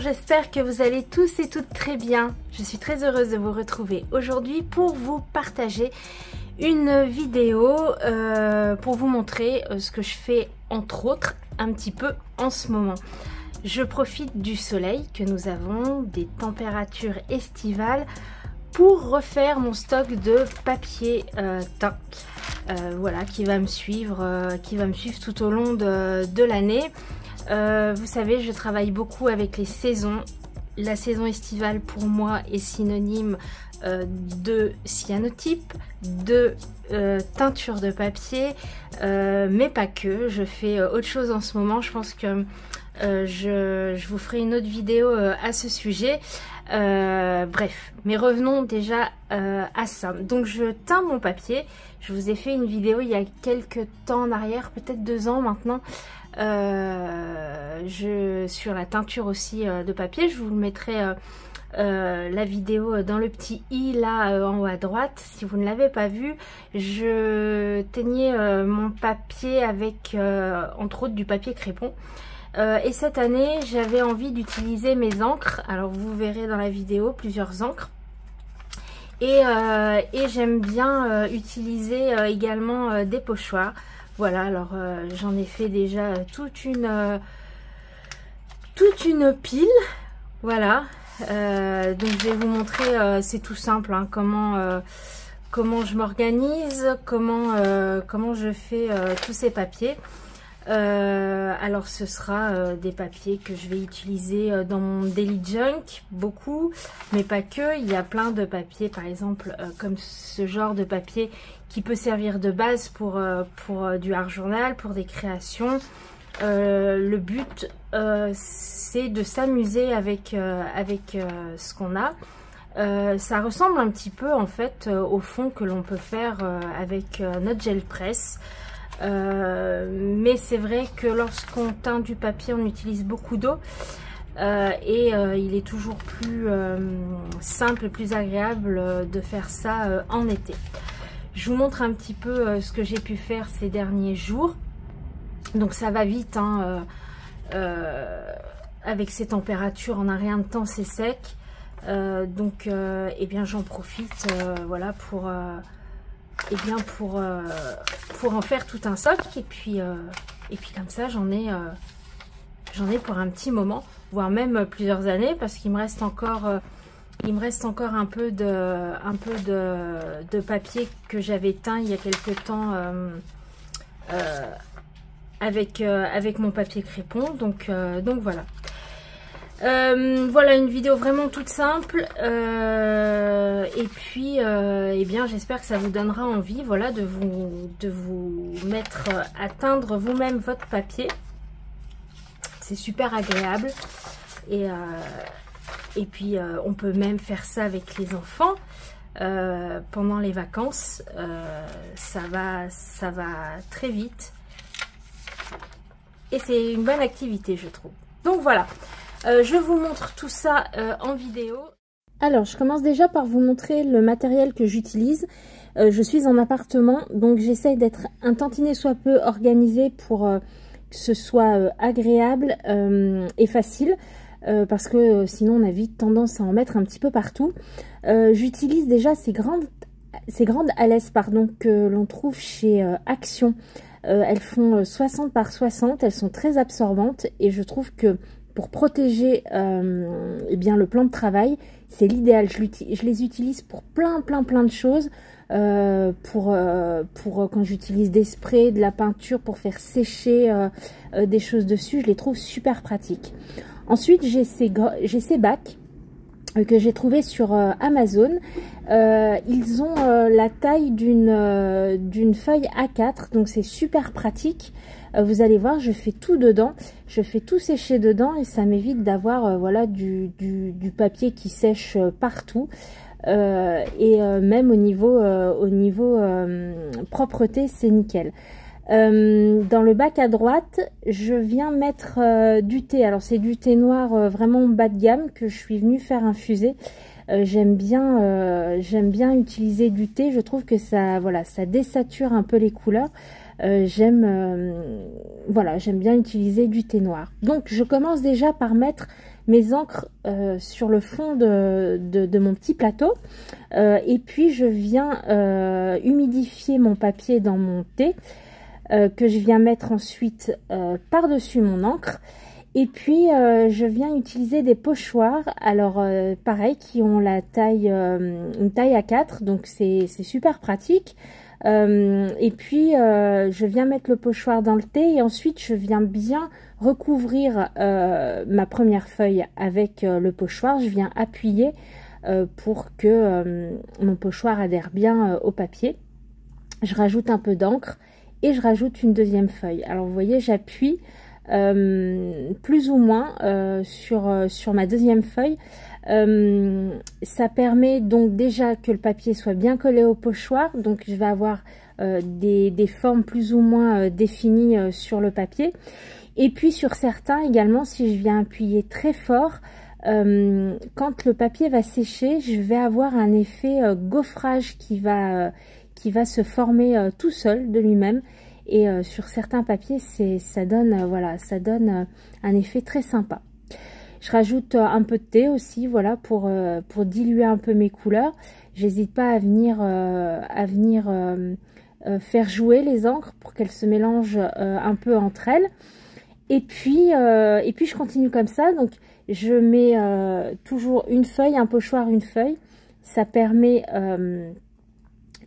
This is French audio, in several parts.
j'espère que vous allez tous et toutes très bien. Je suis très heureuse de vous retrouver aujourd'hui pour vous partager une vidéo pour vous montrer ce que je fais entre autres un petit peu en ce moment. Je profite du soleil que nous avons, des températures estivales pour refaire mon stock de papier teint. Voilà, qui va me suivre tout au long de l'année. Vous savez, je travaille beaucoup avec les saisons. La saison estivale pour moi est synonyme de cyanotype, de teinture de papier, mais pas que. Je fais autre chose en ce moment. Je pense que je vous ferai une autre vidéo à ce sujet. Bref, mais revenons déjà à ça. Donc je teins mon papier. Je vous ai fait une vidéo il y a quelques temps en arrière, peut-être 2 ans maintenant, sur la teinture aussi de papier. Je vous mettrai la vidéo dans le petit i là en haut à droite. Si vous ne l'avez pas vu, je teignais mon papier avec entre autres du papier crépon. Et cette année, j'avais envie d'utiliser mes encres. Alors vous verrez dans la vidéo plusieurs encres. Et j'aime bien utiliser également des pochoirs. Voilà, alors j'en ai fait déjà toute une pile. Voilà, donc je vais vous montrer, c'est tout simple, hein, comment je m'organise, comment je fais tous ces papiers. Alors ce sera des papiers que je vais utiliser dans mon daily junk, beaucoup, mais pas que. Il y a plein de papiers, par exemple comme ce genre de papier qui peut servir de base pour du art journal, pour des créations. Le but c'est de s'amuser avec ce qu'on a. Ça ressemble un petit peu en fait au fond que l'on peut faire avec notre gel presse. Mais c'est vrai que lorsqu'on teint du papier, on utilise beaucoup d'eau il est toujours plus simple et plus agréable de faire ça en été. Je vous montre un petit peu ce que j'ai pu faire ces derniers jours. Donc ça va vite, hein, avec ces températures, en un rien de temps c'est sec. Donc eh bien j'en profite voilà pour en faire tout un stock et puis comme ça j'en ai pour un petit moment, voire même plusieurs années, parce qu'il me reste encore un peu de papier que j'avais teint il y a quelques temps avec mon papier crépon. Donc voilà. Voilà une vidéo vraiment toute simple et puis eh bien j'espère que ça vous donnera envie, voilà, de vous mettre à teindre vous-même votre papier. C'est super agréable et puis on peut même faire ça avec les enfants pendant les vacances. Ça va très vite et c'est une bonne activité, je trouve. Donc voilà. Je vous montre tout ça en vidéo. Alors, je commence déjà par vous montrer le matériel que j'utilise. Je suis en appartement, donc j'essaye d'être un tantinet soit peu organisée pour que ce soit agréable et facile. Parce que sinon, on a vite tendance à en mettre un petit peu partout. J'utilise déjà ces grandes alèses que l'on trouve chez Action. Elles font 60 par 60, elles sont très absorbantes et je trouve que pour protéger eh bien, le plan de travail, c'est l'idéal. Je les utilise pour plein de choses. Pour quand j'utilise des sprays, de la peinture, pour faire sécher des choses dessus, je les trouve super pratiques. Ensuite, j'ai ces bacs que j'ai trouvé sur Amazon. Ils ont la taille d'une feuille A4, donc c'est super pratique. Vous allez voir, je fais tout dedans, je fais tout sécher dedans et ça m'évite d'avoir voilà du papier qui sèche partout. Même au niveau propreté, c'est nickel. Dans le bac à droite, je viens mettre du thé. Alors c'est du thé noir vraiment bas de gamme que je suis venue faire infuser. J'aime bien utiliser du thé. Je trouve que ça, voilà, ça désature un peu les couleurs. Voilà, j'aime bien utiliser du thé noir. Donc je commence déjà par mettre mes encres sur le fond de mon petit plateau, et puis je viens humidifier mon papier dans mon thé, que je viens mettre ensuite par-dessus mon encre. Et puis je viens utiliser des pochoirs, alors pareil, qui ont la taille, une taille A4, donc c'est super pratique. Et puis je viens mettre le pochoir dans le thé, et ensuite je viens bien recouvrir ma première feuille avec le pochoir. Je viens appuyer pour que mon pochoir adhère bien au papier. Je rajoute un peu d'encre et je rajoute une deuxième feuille. Alors vous voyez, j'appuie plus ou moins sur ma deuxième feuille. Ça permet donc déjà que le papier soit bien collé au pochoir, donc je vais avoir des formes plus ou moins définies sur le papier. Et puis sur certains également, si je viens appuyer très fort, quand le papier va sécher, je vais avoir un effet gaufrage qui va se former tout seul de lui-même. Et sur certains papiers, ça donne voilà, ça donne un effet très sympa. Je rajoute un peu de thé aussi, voilà, pour diluer un peu mes couleurs. J'hésite pas à venir faire jouer les encres pour qu'elles se mélangent un peu entre elles. Et puis je continue comme ça. Donc je mets toujours une feuille, un pochoir, une feuille. Ça permet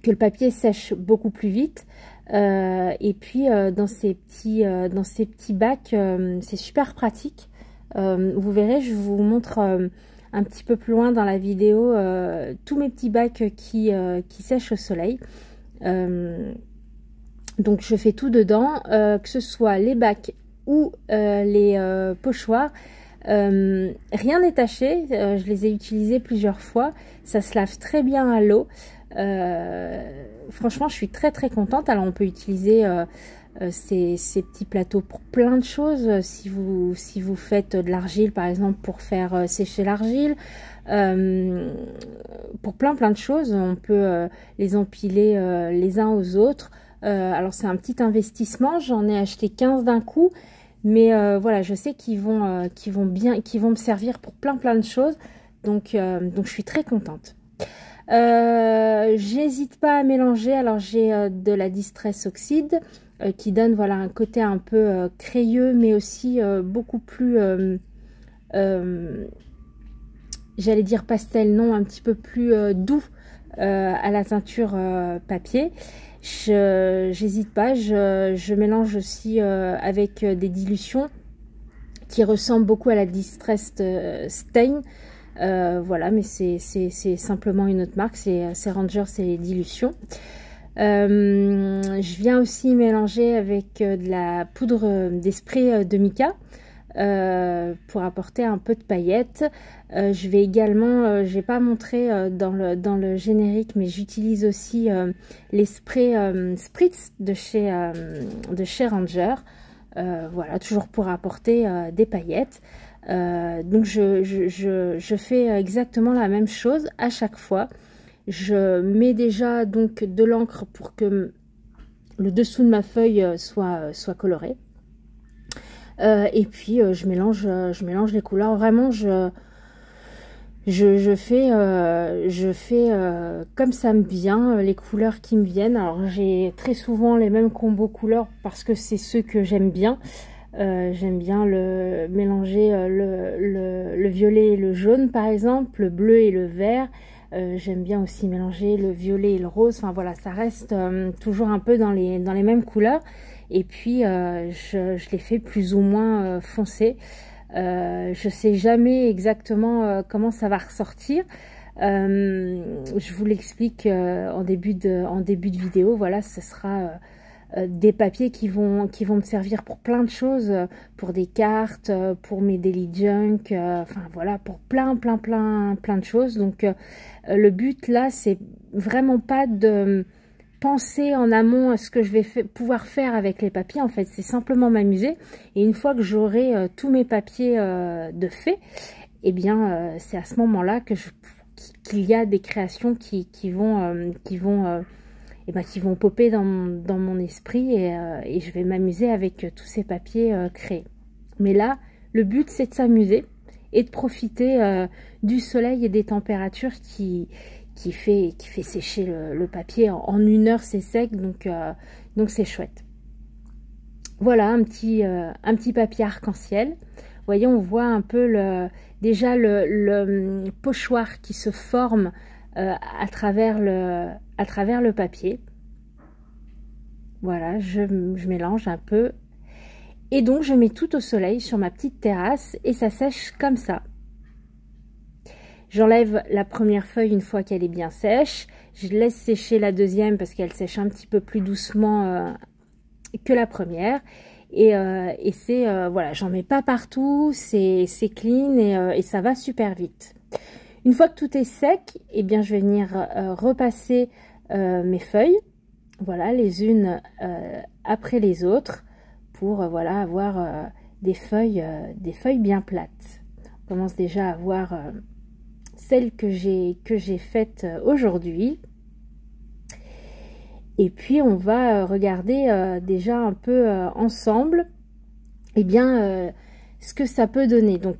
que le papier sèche beaucoup plus vite. Et puis dans ces petits bacs, c'est super pratique. Vous verrez, je vous montre un petit peu plus loin dans la vidéo tous mes petits bacs qui sèchent au soleil. Donc je fais tout dedans, que ce soit les bacs ou les pochoirs. Rien n'est taché, je les ai utilisés plusieurs fois, ça se lave très bien à l'eau. Franchement, je suis très contente. Alors on peut utiliser ces petits plateaux pour plein de choses. Si vous faites de l'argile par exemple, pour faire sécher l'argile, pour plein de choses, on peut les empiler les uns aux autres. Alors c'est un petit investissement, j'en ai acheté 15 d'un coup, mais voilà, je sais qu'ils vont me servir pour plein de choses, donc je suis très contente. J'hésite pas à mélanger. Alors j'ai de la Distress Oxide qui donne voilà un côté un peu crayeux, mais aussi beaucoup plus j'allais dire pastel, non, un petit peu plus doux à la teinture papier. J'hésite pas, je mélange aussi avec des dilutions qui ressemblent beaucoup à la Distressed Stain. Voilà, mais c'est simplement une autre marque, c'est Ranger, c'est les dilutions. Je viens aussi mélanger avec de la poudre, des sprays de mica pour apporter un peu de paillettes. Je vais également, j'ai pas montré dans le générique, mais j'utilise aussi les sprays Spritz de chez Ranger. Voilà, toujours pour apporter des paillettes. Donc je fais exactement la même chose à chaque fois. Je mets déjà donc de l'encre pour que le dessous de ma feuille soit coloré. Et puis je mélange les couleurs. Vraiment, je fais comme ça me vient, les couleurs qui me viennent. Alors j'ai très souvent les mêmes combos couleurs parce que c'est ceux que j'aime bien. J'aime bien mélanger le violet et le jaune par exemple, le bleu et le vert. J'aime bien aussi mélanger le violet et le rose. Enfin voilà, ça reste toujours un peu dans les mêmes couleurs. Et puis je les fais plus ou moins foncés. Je sais jamais exactement comment ça va ressortir. Je vous l'explique en début de vidéo. Voilà, ce sera des papiers qui vont me servir pour plein de choses, pour des cartes, pour mes daily junk, enfin voilà, pour plein de choses. Donc le but là, c'est vraiment pas de penser en amont à ce que je vais pouvoir faire avec les papiers. En fait, c'est simplement m'amuser. Et une fois que j'aurai tous mes papiers de fait, eh bien c'est à ce moment là qu'il y a des créations qui vont popper dans mon esprit et je vais m'amuser avec tous ces papiers créés. Mais là, le but c'est de s'amuser et de profiter du soleil et des températures qui fait sécher le papier. En 1 heure c'est sec, donc c'est chouette. Voilà un petit papier arc-en-ciel. Vous voyez, on voit un peu déjà le pochoir qui se forme à travers le papier. Voilà, je mélange un peu. Et donc, je mets tout au soleil sur ma petite terrasse et ça sèche comme ça. J'enlève la première feuille une fois qu'elle est bien sèche. Je laisse sécher la deuxième parce qu'elle sèche un petit peu plus doucement que la première. Et c'est, voilà, j'en mets pas partout, c'est clean et ça va super vite. Une fois que tout est sec, eh bien, je vais venir repasser mes feuilles, voilà, les unes après les autres, pour voilà, avoir des feuilles bien plates. On commence déjà à voir celles que j'ai faites aujourd'hui. Et puis on va regarder déjà un peu ensemble, eh bien, ce que ça peut donner. Donc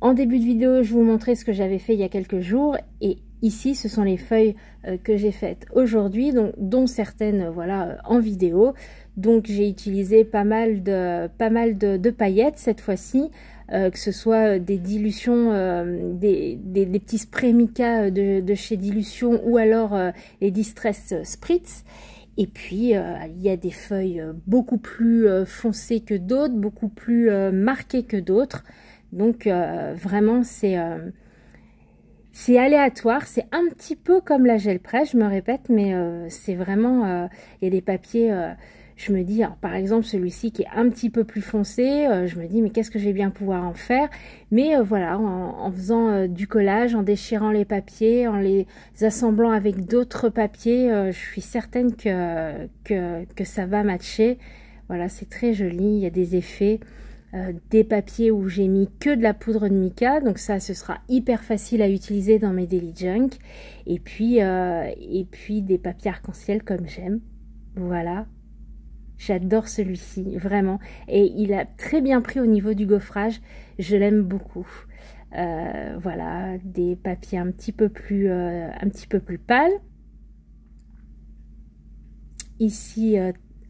en début de vidéo, je vous montrais ce que j'avais fait il y a quelques jours, et ici ce sont les feuilles que j'ai faites aujourd'hui, dont certaines voilà en vidéo. Donc j'ai utilisé pas mal de paillettes cette fois-ci, que ce soit des dilutions, des petits sprays mica de chez Dilution, ou alors les Distress Spritz. Et puis il y a des feuilles beaucoup plus foncées que d'autres, beaucoup plus marquées que d'autres. Donc vraiment c'est aléatoire, c'est un petit peu comme la gel presse, je me répète, mais c'est vraiment, il y a des papiers, je me dis, alors, par exemple celui-ci qui est un petit peu plus foncé, je me dis mais qu'est-ce que je vais bien pouvoir en faire, mais voilà, en faisant du collage, en déchirant les papiers, en les assemblant avec d'autres papiers, je suis certaine que ça va matcher. Voilà, c'est très joli, il y a des effets. Des papiers où j'ai mis que de la poudre de mica, donc ça ce sera hyper facile à utiliser dans mes daily junk, et puis des papiers arc-en-ciel comme j'aime. Voilà, j'adore celui-ci vraiment, et il a très bien pris au niveau du gaufrage, je l'aime beaucoup. Voilà, des papiers un petit peu plus pâles, ici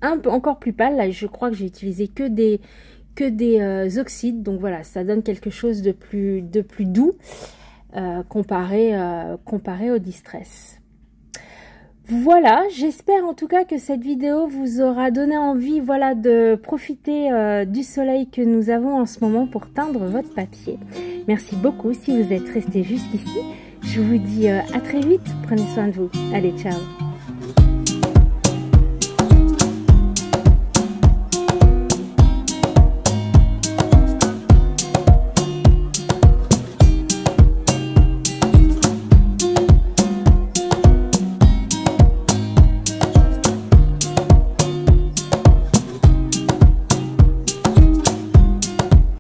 un peu encore plus pâle. Là je crois que j'ai utilisé que des oxydes, donc voilà, ça donne quelque chose de plus doux comparé au Distress. Voilà, j'espère en tout cas que cette vidéo vous aura donné envie, voilà, de profiter du soleil que nous avons en ce moment pour teindre votre papier. Merci beaucoup si vous êtes resté jusqu'ici. Je vous dis à très vite, prenez soin de vous. Allez, ciao.